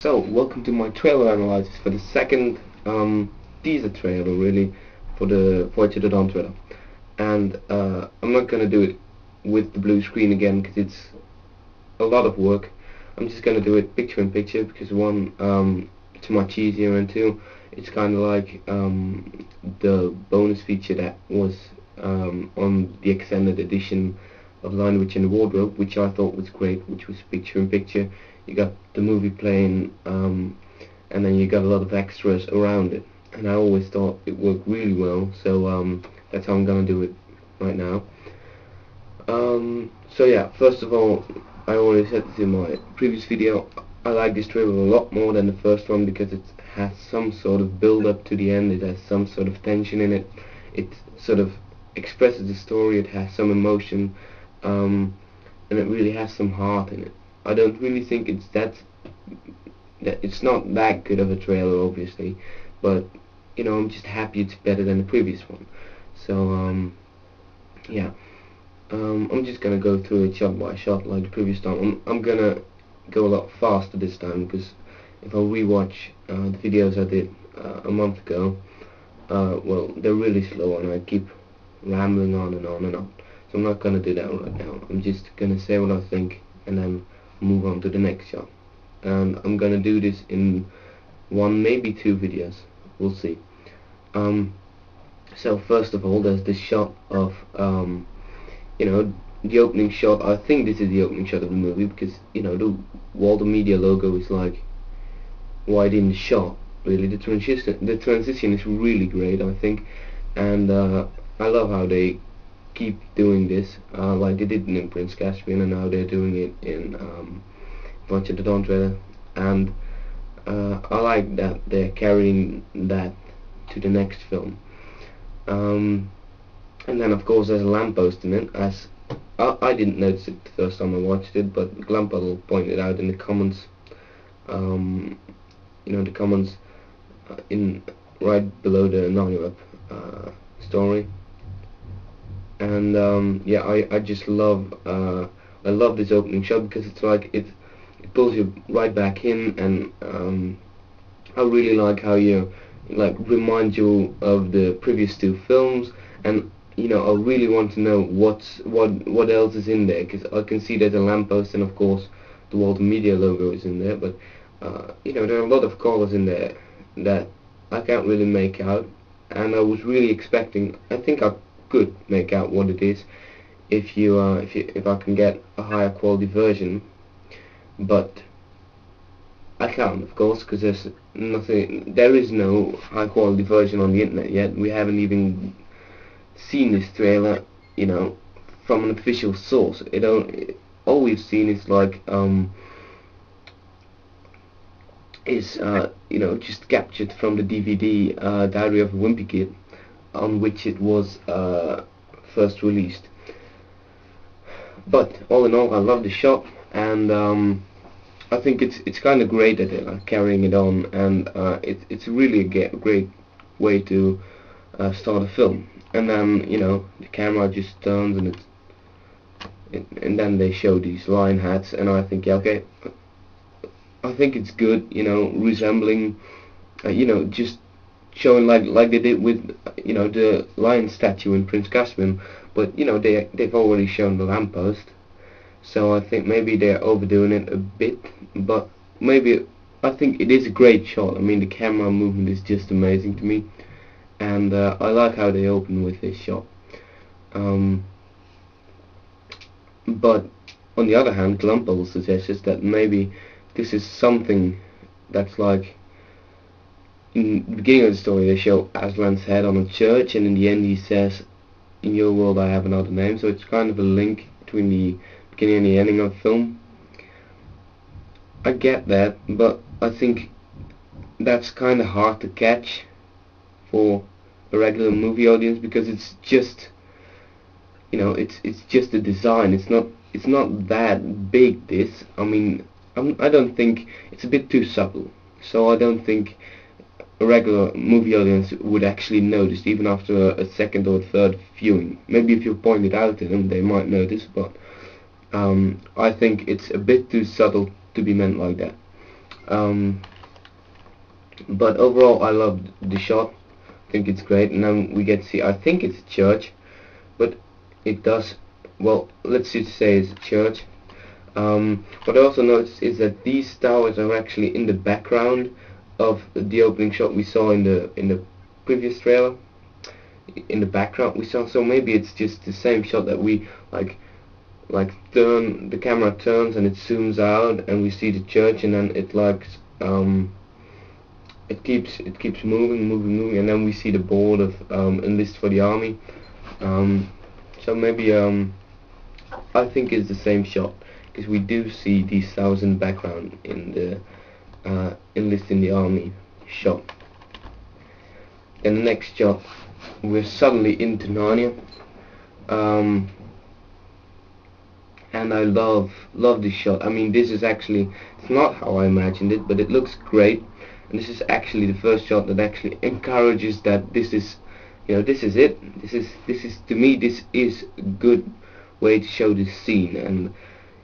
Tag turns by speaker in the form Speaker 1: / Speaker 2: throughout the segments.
Speaker 1: So, welcome to my trailer analysis for the second teaser trailer, really, for the Voyage to the Dawn trailer. And I'm not gonna do it with the blue screen again because it's a lot of work. I'm just gonna do it picture in picture because one, it's much easier, and two, it's kind of like the bonus feature that was on the extended edition of Lion Witch in the Wardrobe, which I thought was great, which was picture in picture. You got the movie playing, and then you got a lot of extras around it. And I always thought it worked really well, so that's how I'm gonna do it right now. So yeah, first of all, I already said this in my previous video, I like this trailer a lot more than the first one because it has some sort of build up to the end, it has some sort of tension in it, it sort of expresses the story, it has some emotion, and it really has some heart in it. I don't really think that it's not that good of a trailer, obviously, but you know, I'm just happy it's better than the previous one. So yeah. I'm just gonna go through it shot by shot like the previous time. I'm gonna go a lot faster this time because if I rewatch the videos I did a month ago, well, they're really slow and I keep rambling on and on and on. So I'm not gonna do that right now. I'm just gonna say what I think and then move on to the next shot. And I'm gonna do this in one, maybe two videos. We'll see. So first of all, there's this shot of you know, the opening shot. I think this is the opening shot of the movie because, you know, the Walter Media logo is like wide in the shot. Really, the transition is really great, I think, and I love how they keep doing this, like they did in Prince Caspian, and now they're doing it in Voyage to the Dawn trailer, and I like that they're carrying that to the next film. And then of course there's a lamppost in it, as I didn't notice it the first time I watched it, but Glampuddle pointed out in the comments, you know, the comments in right below the Narnia story. And yeah, I just love I love this opening shot because it's like it pulls you right back in, and I really like how you like remind you of the previous two films, and you know, I really want to know what else is in there, because I can see there's a lamppost and of course the Walter Media logo is in there, but you know, there are a lot of colors in there that I can't really make out, and I was really expecting, I think I could make out what it is if I can get a higher quality version, but I can't, of course, because there is no high quality version on the internet yet. We haven't even seen this trailer, you know, from an official source. All we've seen is like you know, just captured from the DVD Diary of a Wimpy Kid, on which it was first released. But all in all, I love the shot, and I think it's kind of great that they're carrying it on, and it's really a great way to start a film. And then, you know, the camera just turns and and then they show these lion hats, and I think, yeah, okay, I think it's good, you know, resembling, you know, just showing like they did with, you know, the lion statue in Prince Caspian, but you know, they've already shown the lamppost, so I think maybe they're overdoing it a bit, but maybe I think it is a great shot. I mean, the camera movement is just amazing to me, and I like how they open with this shot. But on the other hand, Glampuddle suggests that maybe this is something that's like, in the beginning of the story they show Aslan's head on a church, and in the end he says, "In your world I have another name," so it's kind of a link between the beginning and the ending of the film. I get that, but I think that's kind of hard to catch for a regular movie audience, because it's just, you know, it's just the design. It's not that big. This, I mean, I don't think it's a bit too subtle, so I don't think a regular movie audience would actually notice, even after a second or third viewing. Maybe if you point it out to them, they might notice, but I think it's a bit too subtle to be meant like that. But overall, I love the shot. I think it's great, and then we get to see. I think it's a church, but it does. Well, let's just say it's a church. What I also noticed is that these towers are actually in the background of the opening shot we saw in the previous trailer. In the background we saw, so maybe it's just the same shot that we like the camera turns and it zooms out and we see the church, and then it it keeps moving, and then we see the board of enlist for the army. So maybe I think it's the same shot, because we do see these towers in the background in the enlist in the army shot. Then the next shot, we're suddenly into Narnia, and I love this shot. I mean, this is actually, it's not how I imagined it, but it looks great. And this is actually the first shot that actually encourages that this is, this is it. This is to me, this is a good way to show this scene. And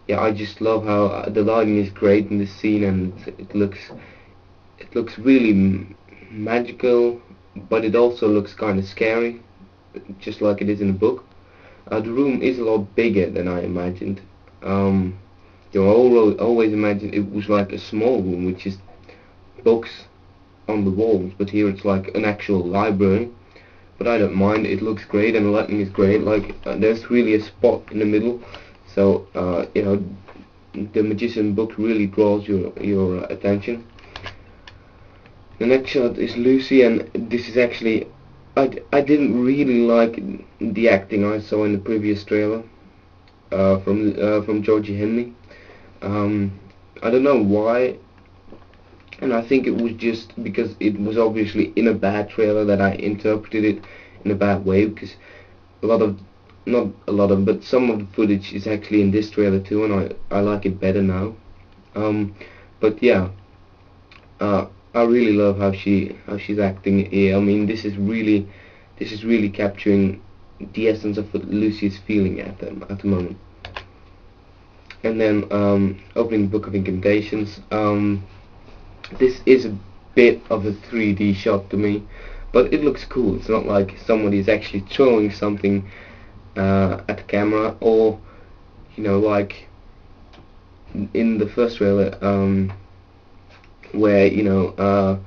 Speaker 1: yeah, I just love how the lighting is great in this scene, and it looks really magical, but it also looks kind of scary, just like it is in the book. The room is a lot bigger than I imagined. I always imagined it was like a small room with just books on the walls, but here it's like an actual library. But I don't mind, it looks great, and the lighting is great. Like there's really a spot in the middle, so the magician book really draws your attention. The next shot is Lucy, and this is actually, I didn't really like the acting I saw in the previous trailer from Georgie Henley. I don't know why, and I think it was just because it was obviously in a bad trailer that I interpreted it in a bad way, because but some of the footage is actually in this trailer too, and I like it better now. But yeah, I really love how she's acting here. I mean, this is really capturing the essence of what Lucy is feeling at the moment. And then opening Book of Incantations. This is a bit of a 3D shot to me, but it looks cool. It's not like somebody's actually throwing something at the camera, or like in the first trailer, where the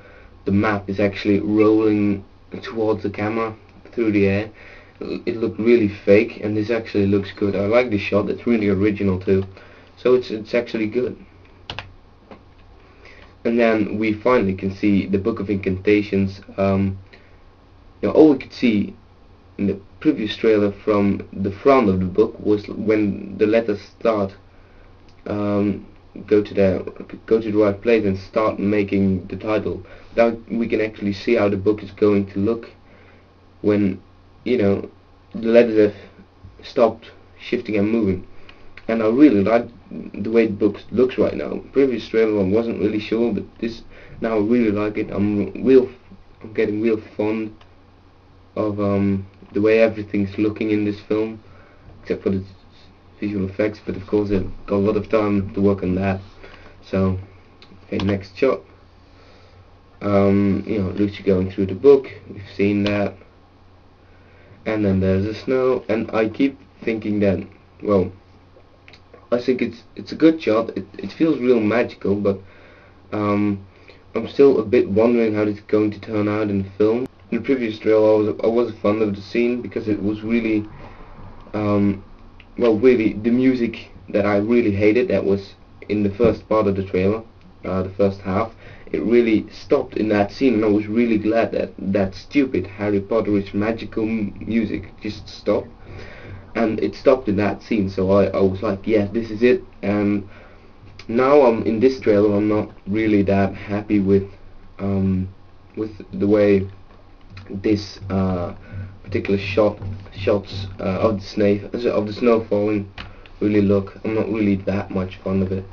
Speaker 1: map is actually rolling towards the camera through the air. It looked really fake, and this actually looks good. I like this shot. It's really original too, so it's actually good. And then we finally can see the Book of Incantations. All we could see in the previous trailer from the front of the book was when the letters start, go to the right place and start making the title. Now we can actually see how the book is going to look when the letters have stopped shifting and moving. And I really like the way the book looks right now. Previous trailer I wasn't really sure, but this now I really like it. I'm getting real fond of the way everything's looking in this film, except for the visual effects, but of course they've got a lot of time to work on that. So okay, next shot. Lucy going through the book, we've seen that. And then there's the snow, and I keep thinking that, well, I think it's a good shot. It feels real magical, but I'm still a bit wondering how it's going to turn out in the film. In the previous trailer I was fond of the scene because it was really really the music that I really hated, that was in the first part of the trailer, the first half. It really stopped in that scene, and I was really glad that that stupid Harry Potterish magical music just stopped. And it stopped in that scene, so I was like, yeah, this is it. And now I'm in this trailer, I'm not really that happy with the way this particular shots of the snow falling really look. I'm not really that much fond of it.